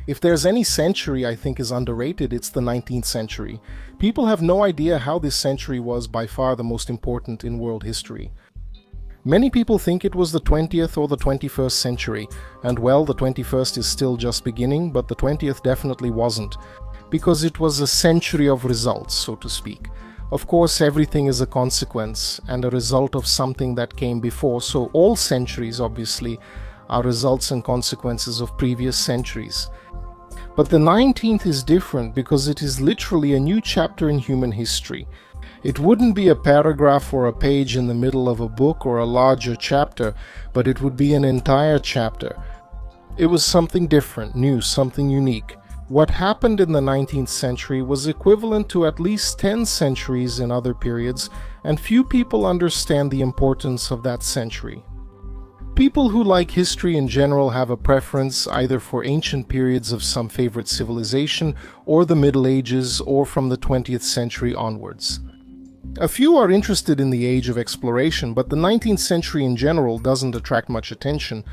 If there's any century I think is underrated, it's the 19th century. People have no idea how this century was by far the most important in world history. Many people think it was the 20th or the 21st century, and well, the 21st is still just beginning, but the 20th definitely wasn't, because it was a century of results, so to speak. Of course, everything is a consequence and a result of something that came before, so all centuries, obviously, are results and consequences of previous centuries. But the 19th is different because it is literally a new chapter in human history. It wouldn't be a paragraph or a page in the middle of a book or a larger chapter, but it would be an entire chapter. It was something different, new, something unique. What happened in the 19th century was equivalent to at least 10 centuries in other periods, and few people understand the importance of that century. People who like history in general have a preference either for ancient periods of some favorite civilization, or the Middle Ages, or from the 20th century onwards. A few are interested in the age of exploration, but the 19th century in general doesn't attract much attention.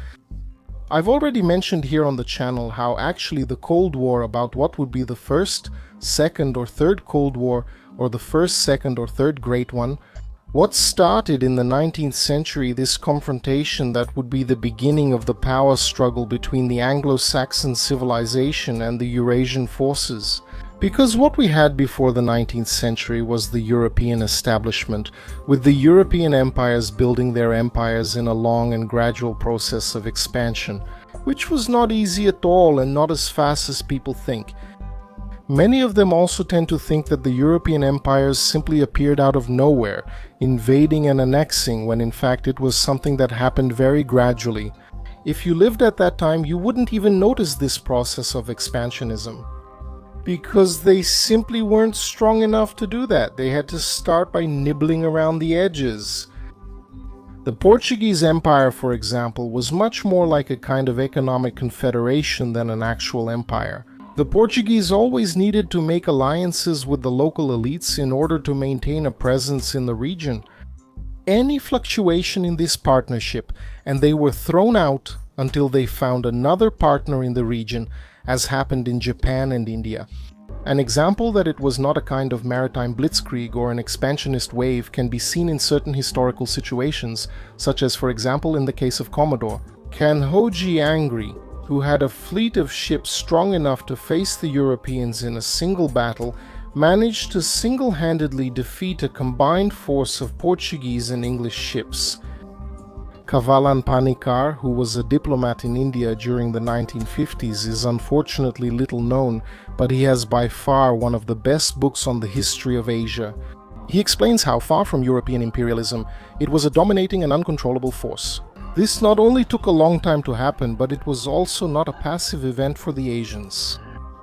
I've already mentioned here on the channel how actually the Cold War, about what would be the first, second or third Cold War, or the first, second or third Great One, what started in the 19th century, this confrontation that would be the beginning of the power struggle between the Anglo-Saxon civilization and the Eurasian forces. Because what we had before the 19th century was the European establishment, with the European empires building their empires in a long and gradual process of expansion, which was not easy at all and not as fast as people think. Many of them also tend to think that the European empires simply appeared out of nowhere, invading and annexing, when in fact it was something that happened very gradually. If you lived at that time, you wouldn't even notice this process of expansionism, because they simply weren't strong enough to do that. They had to start by nibbling around the edges. The Portuguese Empire, for example, was much more like a kind of economic confederation than an actual empire. The Portuguese always needed to make alliances with the local elites in order to maintain a presence in the region. Any fluctuation in this partnership, and they were thrown out until they found another partner in the region, as happened in Japan and India. An example that it was not a kind of maritime blitzkrieg or an expansionist wave can be seen in certain historical situations, such as for example in the case of Commodore Kanhoji Angri, who had a fleet of ships strong enough to face the Europeans in a single battle, managed to single-handedly defeat a combined force of Portuguese and English ships. Kavalan Panikar, who was a diplomat in India during the 1950s, is unfortunately little known, but he has by far one of the best books on the history of Asia. He explains how, far from European imperialism, it was a dominating and uncontrollable force. This not only took a long time to happen, but it was also not a passive event for the Asians.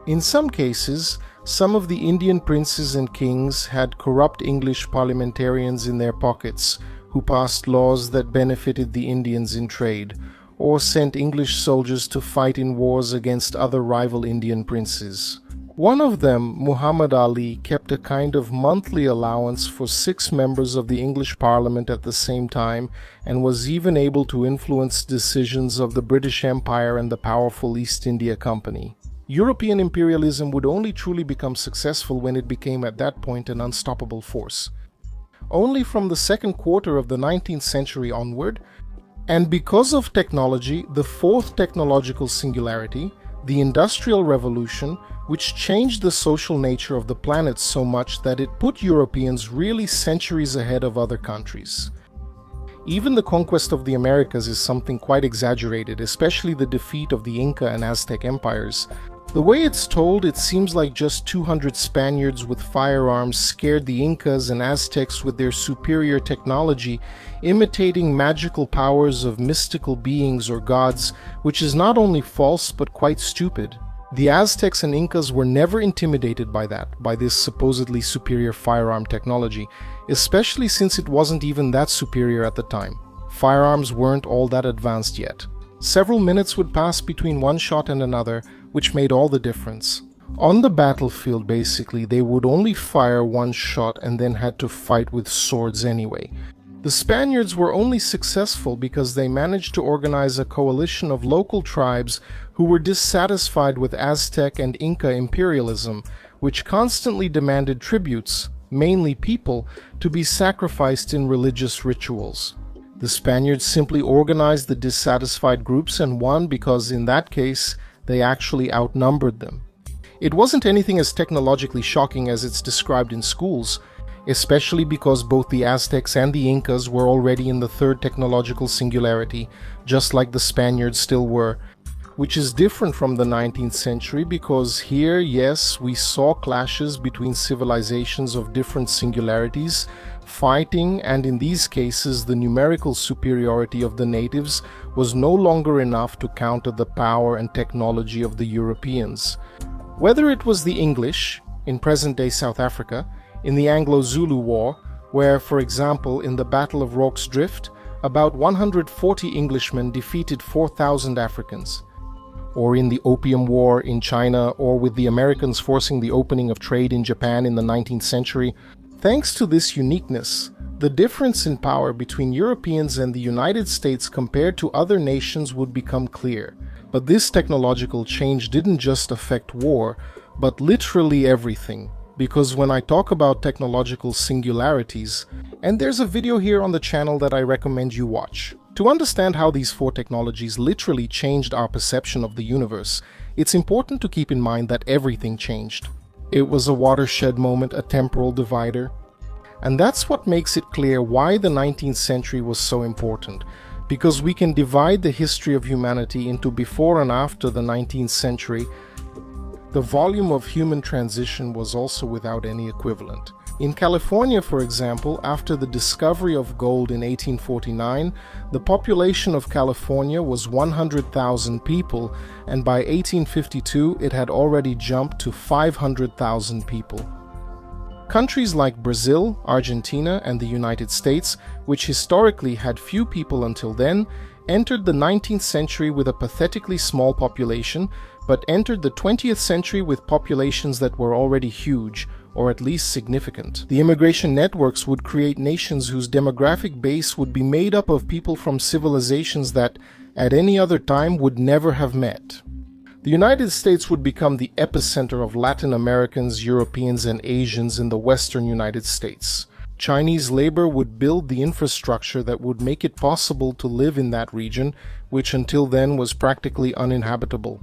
In some cases, some of the Indian princes and kings had corrupt English parliamentarians in their pockets, who passed laws that benefited the Indians in trade, or sent English soldiers to fight in wars against other rival Indian princes. One of them, Muhammad Ali, kept a kind of monthly allowance for 6 members of the English Parliament at the same time, and was even able to influence decisions of the British Empire and the powerful East India Company. European imperialism would only truly become successful when it became at that point an unstoppable force. Only from the second quarter of the 19th century onward, and because of technology, the fourth technological singularity, the Industrial Revolution, which changed the social nature of the planet so much that it put Europeans really centuries ahead of other countries. Even the conquest of the Americas is something quite exaggerated, especially the defeat of the Inca and Aztec empires. The way it's told, it seems like just 200 Spaniards with firearms scared the Incas and Aztecs with their superior technology, imitating magical powers of mystical beings or gods, which is not only false but quite stupid. The Aztecs and Incas were never intimidated by this supposedly superior firearm technology, especially since it wasn't even that superior at the time. Firearms weren't all that advanced yet. Several minutes would pass between one shot and another, which made all the difference. On the battlefield, basically, they would only fire one shot and then had to fight with swords anyway. The Spaniards were only successful because they managed to organize a coalition of local tribes who were dissatisfied with Aztec and Inca imperialism, which constantly demanded tributes, mainly people, to be sacrificed in religious rituals. The Spaniards simply organized the dissatisfied groups and won because, in that case, they actually outnumbered them. It wasn't anything as technologically shocking as it's described in schools, especially because both the Aztecs and the Incas were already in the third technological singularity, just like the Spaniards still were, which is different from the 19th century because here, yes, we saw clashes between civilizations of different singularities, fighting, and in these cases the numerical superiority of the natives was no longer enough to counter the power and technology of the Europeans. Whether it was the English, in present-day South Africa, in the Anglo-Zulu War, where, for example, in the Battle of Rorke's Drift, about 140 Englishmen defeated 4,000 Africans, or in the Opium War in China, or with the Americans forcing the opening of trade in Japan in the 19th century. Thanks to this uniqueness, the difference in power between Europeans and the United States compared to other nations would become clear. But this technological change didn't just affect war, but literally everything. Because when I talk about technological singularities, and there's a video here on the channel that I recommend you watch. To understand how these four technologies literally changed our perception of the universe, it's important to keep in mind that everything changed. It was a watershed moment, a temporal divider. And that's what makes it clear why the 19th century was so important, because we can divide the history of humanity into before and after the 19th century. The volume of human transition was also without any equivalent. In California, for example, after the discovery of gold in 1849, the population of California was 100,000 people, and by 1852 it had already jumped to 500,000 people. Countries like Brazil, Argentina, and the United States, which historically had few people until then, entered the 19th century with a pathetically small population, but entered the 20th century with populations that were already huge, or at least significant. The immigration networks would create nations whose demographic base would be made up of people from civilizations that, at any other time, would never have met. The United States would become the epicenter of Latin Americans, Europeans, and Asians in the western United States. Chinese labor would build the infrastructure that would make it possible to live in that region, which until then was practically uninhabitable.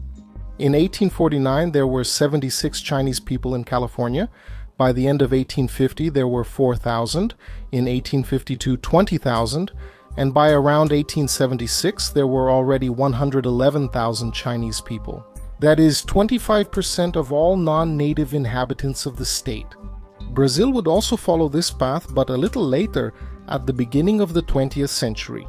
In 1849, there were 76 Chinese people in California. By the end of 1850, there were 4,000. In 1852, 20,000. And by around 1876, there were already 111,000 Chinese people. That is 25% of all non-native inhabitants of the state. Brazil would also follow this path, but a little later, at the beginning of the 20th century.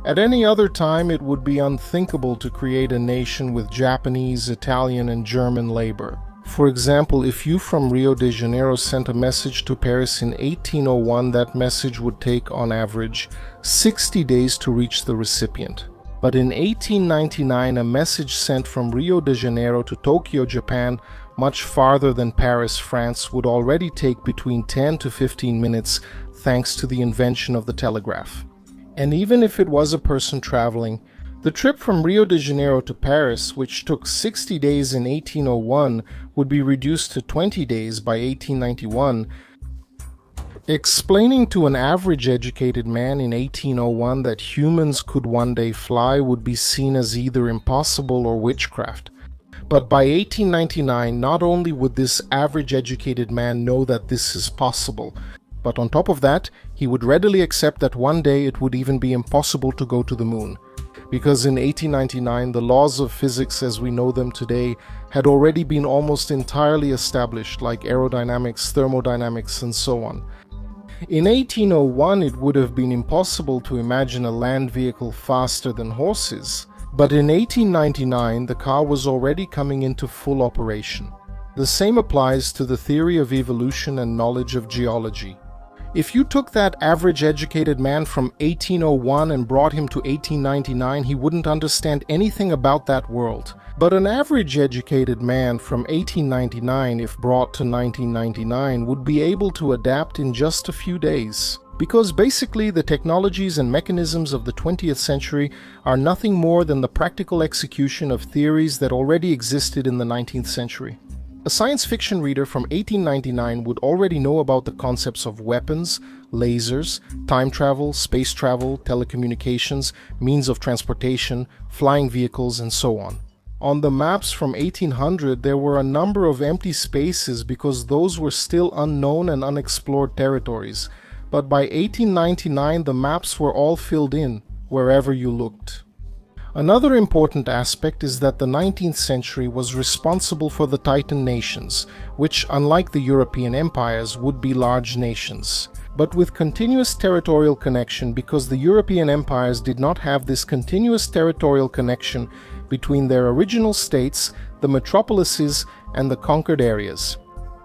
At any other time, it would be unthinkable to create a nation with Japanese, Italian, and German labor. For example, if you from Rio de Janeiro sent a message to Paris in 1801, that message would take, on average, 60 days to reach the recipient. But in 1899, a message sent from Rio de Janeiro to Tokyo, Japan, much farther than Paris, France, would already take between 10 to 15 minutes thanks to the invention of the telegraph. And even if it was a person traveling, the trip from Rio de Janeiro to Paris, which took 60 days in 1801, would be reduced to 20 days by 1891. Explaining to an average educated man in 1801 that humans could one day fly would be seen as either impossible or witchcraft. But by 1899, not only would this average educated man know that this is possible, but on top of that, he would readily accept that one day it would even be impossible to go to the moon. Because in 1899, the laws of physics as we know them today had already been almost entirely established, like aerodynamics, thermodynamics, and so on. In 1801, it would have been impossible to imagine a land vehicle faster than horses. But in 1899, the car was already coming into full operation. The same applies to the theory of evolution and knowledge of geology. If you took that average educated man from 1801 and brought him to 1899, he wouldn't understand anything about that world. But an average educated man from 1899, if brought to 1999, would be able to adapt in just a few days. Because basically the technologies and mechanisms of the 20th century are nothing more than the practical execution of theories that already existed in the 19th century. A science fiction reader from 1899 would already know about the concepts of weapons, lasers, time travel, space travel, telecommunications, means of transportation, flying vehicles, and so on. On the maps from 1800, there were a number of empty spaces because those were still unknown and unexplored territories. But by 1899, the maps were all filled in, wherever you looked. Another important aspect is that the 19th century was responsible for the Titan nations, which, unlike the European empires, would be large nations. But with continuous territorial connection, because the European empires did not have this continuous territorial connection between their original states, the metropolises, and the conquered areas.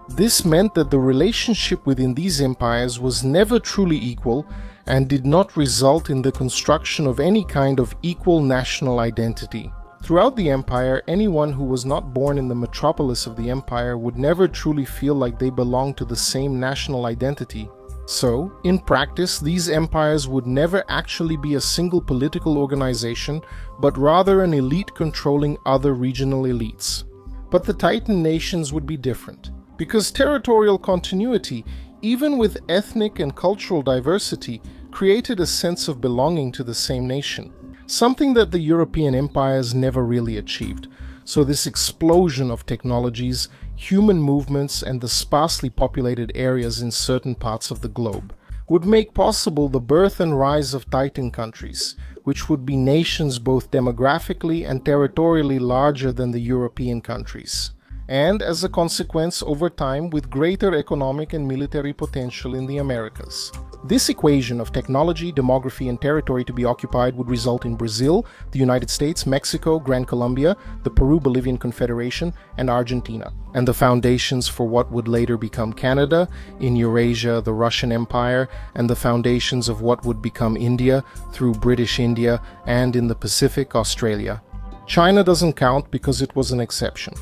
This meant that the relationship within these empires was never truly equal and did not result in the construction of any kind of equal national identity. Throughout the empire, anyone who was not born in the metropolis of the empire would never truly feel like they belonged to the same national identity. So, in practice, these empires would never actually be a single political organization, but rather an elite controlling other regional elites. But the Titan nations would be different. Because territorial continuity, even with ethnic and cultural diversity, created a sense of belonging to the same nation, something that the European empires never really achieved. So this explosion of technologies, human movements, and the sparsely populated areas in certain parts of the globe would make possible the birth and rise of Titan countries, which would be nations both demographically and territorially larger than the European countries, and as a consequence over time with greater economic and military potential in the Americas. This equation of technology, demography, and territory to be occupied would result in Brazil, the United States, Mexico, Gran Colombia, the Peru-Bolivian Confederation, and Argentina, and the foundations for what would later become Canada, in Eurasia, the Russian Empire, and the foundations of what would become India through British India, and in the Pacific, Australia. China doesn't count because it was an exception.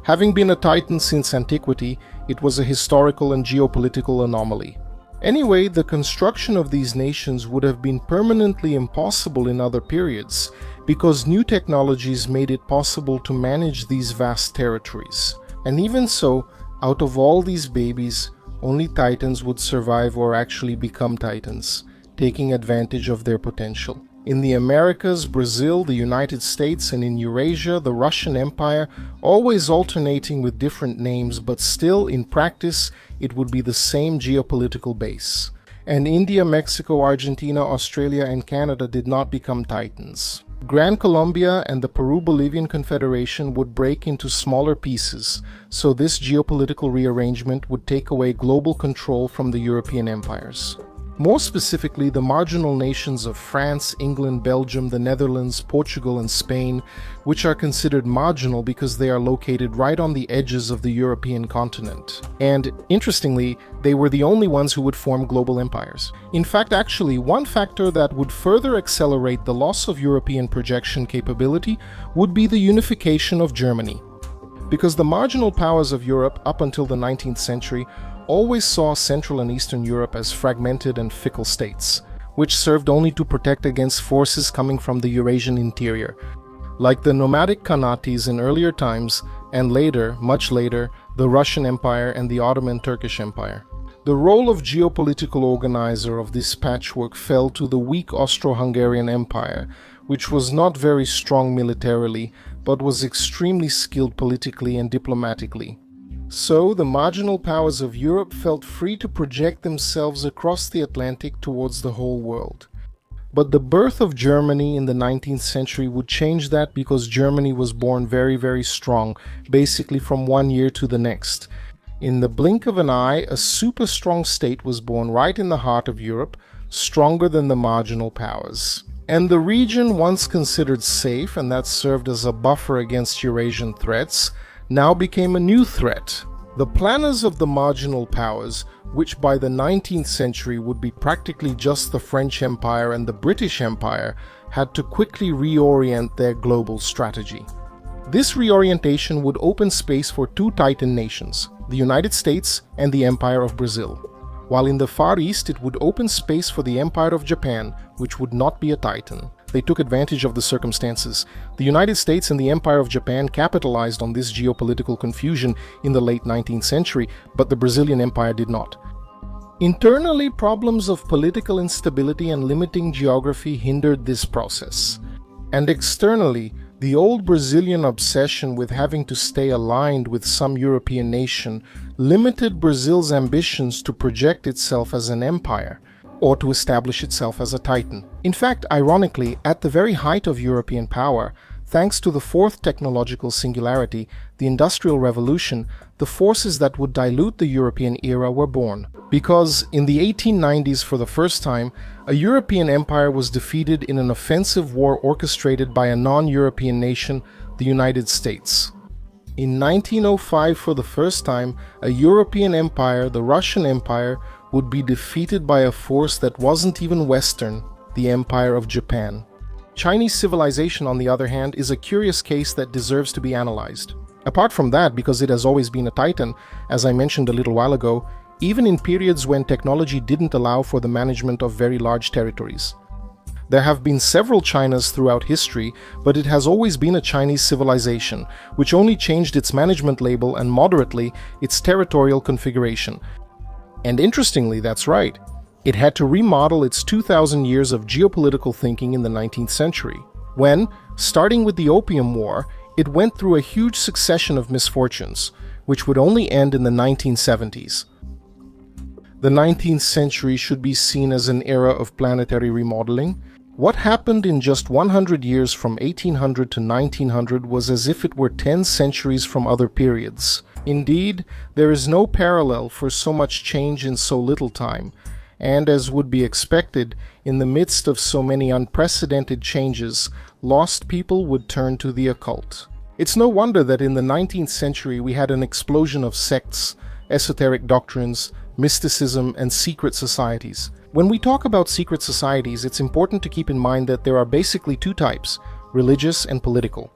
Having been a titan since antiquity, it was a historical and geopolitical anomaly. Anyway, the construction of these nations would have been permanently impossible in other periods, because new technologies made it possible to manage these vast territories. And even so, out of all these babies, only titans would survive or actually become titans, taking advantage of their potential. In the Americas, Brazil, the United States, and in Eurasia, the Russian Empire, always alternating with different names, but still, in practice, it would be the same geopolitical base. And India, Mexico, Argentina, Australia, and Canada did not become titans. Gran Colombia and the Peru-Bolivian Confederation would break into smaller pieces, so this geopolitical rearrangement would take away global control from the European empires. More specifically, the marginal nations of France, England, Belgium, the Netherlands, Portugal, and Spain, which are considered marginal because they are located right on the edges of the European continent. And, interestingly, they were the only ones who would form global empires. In fact, actually, one factor that would further accelerate the loss of European projection capability would be the unification of Germany. Because the marginal powers of Europe up until the 19th century always saw Central and Eastern Europe as fragmented and fickle states, which served only to protect against forces coming from the Eurasian interior, like the nomadic Khanates in earlier times, and later, much later, the Russian Empire and the Ottoman Turkish Empire. The role of geopolitical organizer of this patchwork fell to the weak Austro-Hungarian Empire, which was not very strong militarily, but was extremely skilled politically and diplomatically. So, the marginal powers of Europe felt free to project themselves across the Atlantic towards the whole world. But the birth of Germany in the 19th century would change that, because Germany was born very, very strong, basically from one year to the next. In the blink of an eye, a super strong state was born right in the heart of Europe, stronger than the marginal powers. And the region once considered safe, and that served as a buffer against Eurasian threats, now became a new threat. The planners of the marginal powers, which by the 19th century would be practically just the French Empire and the British Empire, had to quickly reorient their global strategy. This reorientation would open space for two Titan nations, the United States and the Empire of Brazil. while in the Far East it would open space for the Empire of Japan, which would not be a titan. They took advantage of the circumstances. The United States and the Empire of Japan capitalized on this geopolitical confusion in the late 19th century, but the Brazilian Empire did not. Internally, problems of political instability and limiting geography hindered this process. And externally, the old Brazilian obsession with having to stay aligned with some European nation limited Brazil's ambitions to project itself as an empire, or to establish itself as a titan. In fact, ironically, at the very height of European power, thanks to the fourth technological singularity, the Industrial Revolution, the forces that would dilute the European era were born. Because in the 1890s, for the first time, a European empire was defeated in an offensive war orchestrated by a non-European nation, the United States. In 1905, for the first time, a European empire, the Russian Empire, would be defeated by a force that wasn't even Western, the Empire of Japan. Chinese civilization, on the other hand, is a curious case that deserves to be analyzed. Apart from that, because it has always been a titan, as I mentioned a little while ago, even in periods when technology didn't allow for the management of very large territories. There have been several Chinas throughout history, but it has always been a Chinese civilization, which only changed its management label and moderately its territorial configuration. And interestingly, that's right. It had to remodel its 2,000 years of geopolitical thinking in the 19th century, when, starting with the Opium War, it went through a huge succession of misfortunes, which would only end in the 1970s. The 19th century should be seen as an era of planetary remodeling. What happened in just 100 years from 1800 to 1900 was as if it were 10 centuries from other periods. Indeed, there is no parallel for so much change in so little time, and as would be expected, in the midst of so many unprecedented changes, lost people would turn to the occult. It's no wonder that in the 19th century we had an explosion of sects, esoteric doctrines, mysticism, and secret societies. When we talk about secret societies, it's important to keep in mind that there are basically two types, religious and political.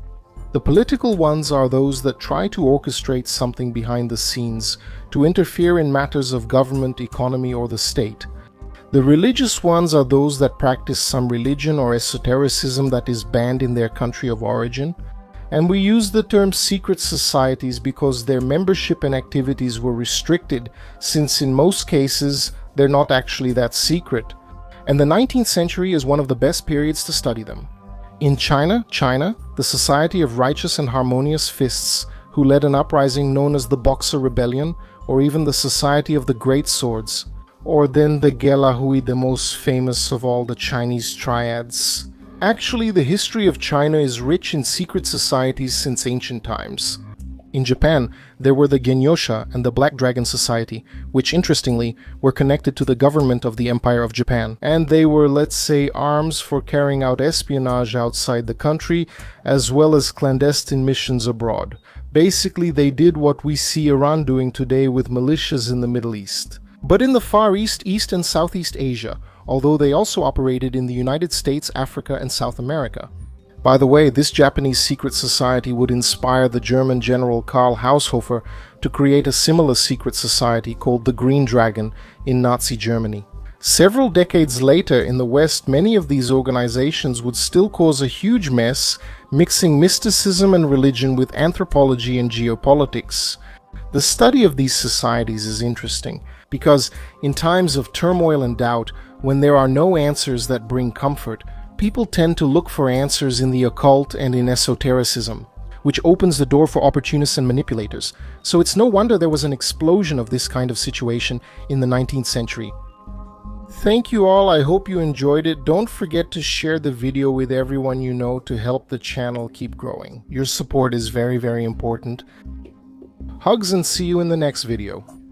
The political ones are those that try to orchestrate something behind the scenes, to interfere in matters of government, economy, or the state. The religious ones are those that practice some religion or esotericism that is banned in their country of origin. And we use the term secret societies because their membership and activities were restricted, since in most cases they're not actually that secret. And the 19th century is one of the best periods to study them. In China, the Society of Righteous and Harmonious Fists, who led an uprising known as the Boxer Rebellion, or even the Society of the Great Swords, or then the Gelahui, the most famous of all the Chinese triads. Actually, the history of China is rich in secret societies since ancient times. In Japan, there were the Genyosha and the Black Dragon Society, which interestingly were connected to the government of the Empire of Japan. And they were, let's say, arms for carrying out espionage outside the country, as well as clandestine missions abroad. Basically, they did what we see Iran doing today with militias in the Middle East. But in the Far East, East and Southeast Asia, although they also operated in the United States, Africa, and South America. By the way, this Japanese secret society would inspire the German general Karl Haushofer to create a similar secret society called the Green Dragon in Nazi Germany. Several decades later, in the West, many of these organizations would still cause a huge mess, mixing mysticism and religion with anthropology and geopolitics. The study of these societies is interesting, because in times of turmoil and doubt, when there are no answers that bring comfort, people tend to look for answers in the occult and in esotericism, which opens the door for opportunists and manipulators. So it's no wonder there was an explosion of this kind of situation in the 19th century. Thank you all, I hope you enjoyed it. Don't forget to share the video with everyone you know to help the channel keep growing. Your support is very, very important. Hugs and see you in the next video.